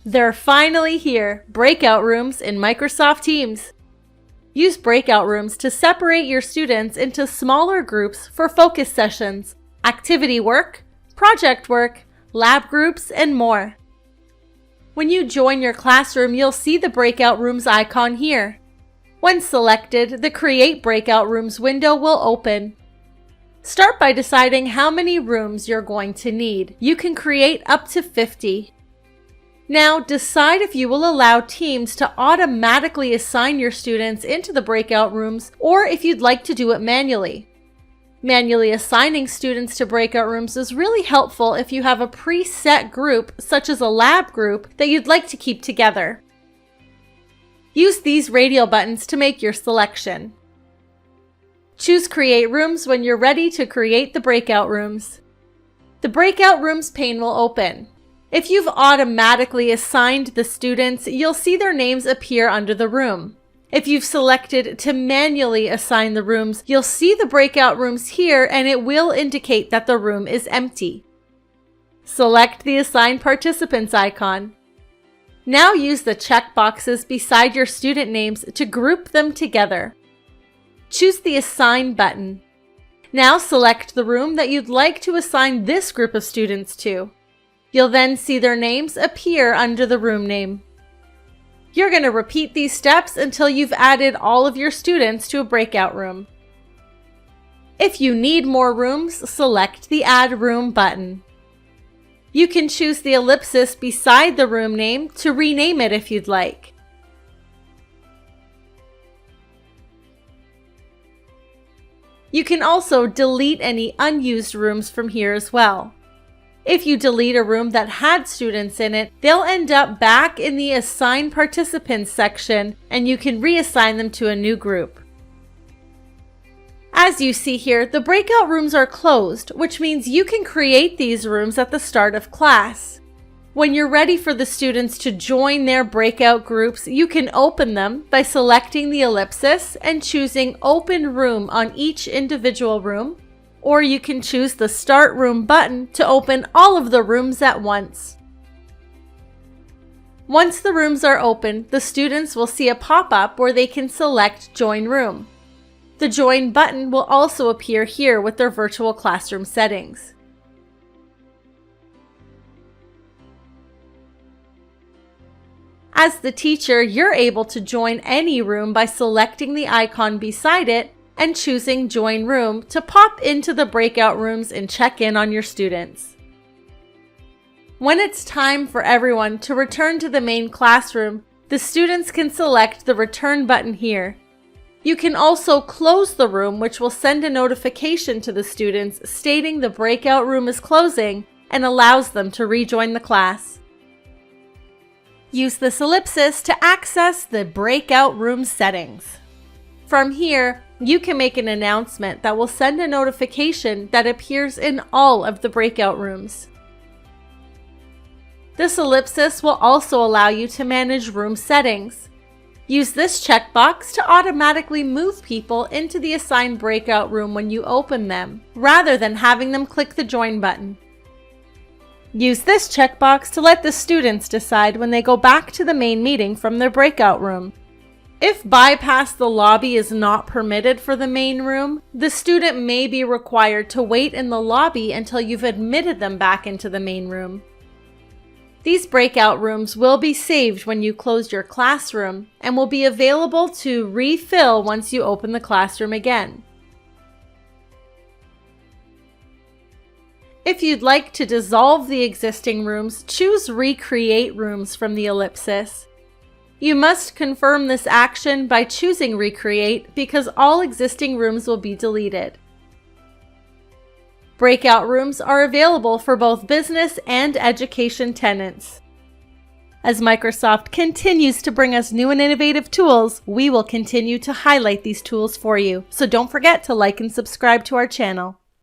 They're finally here, Breakout Rooms in Microsoft Teams. Use Breakout Rooms to separate your students into smaller groups for focus sessions, activity work, project work, lab groups, and more. When you join your classroom, you'll see the Breakout Rooms icon here. When selected, the Create Breakout Rooms window will open. Start by deciding how many rooms you're going to need. You can create up to 50. Now, decide if you will allow Teams to automatically assign your students into the breakout rooms or if you'd like to do it manually. Manually assigning students to breakout rooms is really helpful if you have a preset group, such as a lab group, that you'd like to keep together. Use these radio buttons to make your selection. Choose Create Rooms when you're ready to create the breakout rooms. The Breakout Rooms pane will open. If you've automatically assigned the students, you'll see their names appear under the room. If you've selected to manually assign the rooms, you'll see the breakout rooms here and it will indicate that the room is empty. Select the Assign Participants icon. Now use the checkboxes beside your student names to group them together. Choose the Assign button. Now select the room that you'd like to assign this group of students to. You'll then see their names appear under the room name. You're going to repeat these steps until you've added all of your students to a breakout room. If you need more rooms, select the Add Room button. You can choose the ellipsis beside the room name to rename it if you'd like. You can also delete any unused rooms from here as well. If you delete a room that had students in it, they'll end up back in the Assign Participants section and you can reassign them to a new group. As you see here, the breakout rooms are closed, which means you can create these rooms at the start of class. When you're ready for the students to join their breakout groups, you can open them by selecting the ellipsis and choosing Open Room on each individual room. Or you can choose the Start Room button to open all of the rooms at once. Once the rooms are open, the students will see a pop-up where they can select Join Room. The Join button will also appear here with their virtual classroom settings. As the teacher, you're able to join any room by selecting the icon beside it and choosing Join Room to pop into the breakout rooms and check in on your students. When it's time for everyone to return to the main classroom, the students can select the Return button here. You can also close the room, which will send a notification to the students stating the breakout room is closing and allows them to rejoin the class. Use this ellipsis to access the breakout room settings. From here, you can make an announcement that will send a notification that appears in all of the breakout rooms. This ellipsis will also allow you to manage room settings. Use this checkbox to automatically move people into the assigned breakout room when you open them, rather than having them click the Join button. Use this checkbox to let the students decide when they go back to the main meeting from their breakout room. If bypass the lobby is not permitted for the main room, the student may be required to wait in the lobby until you've admitted them back into the main room. These breakout rooms will be saved when you close your classroom and will be available to refill once you open the classroom again. If you'd like to dissolve the existing rooms, choose Recreate Rooms from the ellipsis. You must confirm this action by choosing Recreate because all existing rooms will be deleted. Breakout rooms are available for both business and education tenants. As Microsoft continues to bring us new and innovative tools, we will continue to highlight these tools for you, so don't forget to like and subscribe to our channel.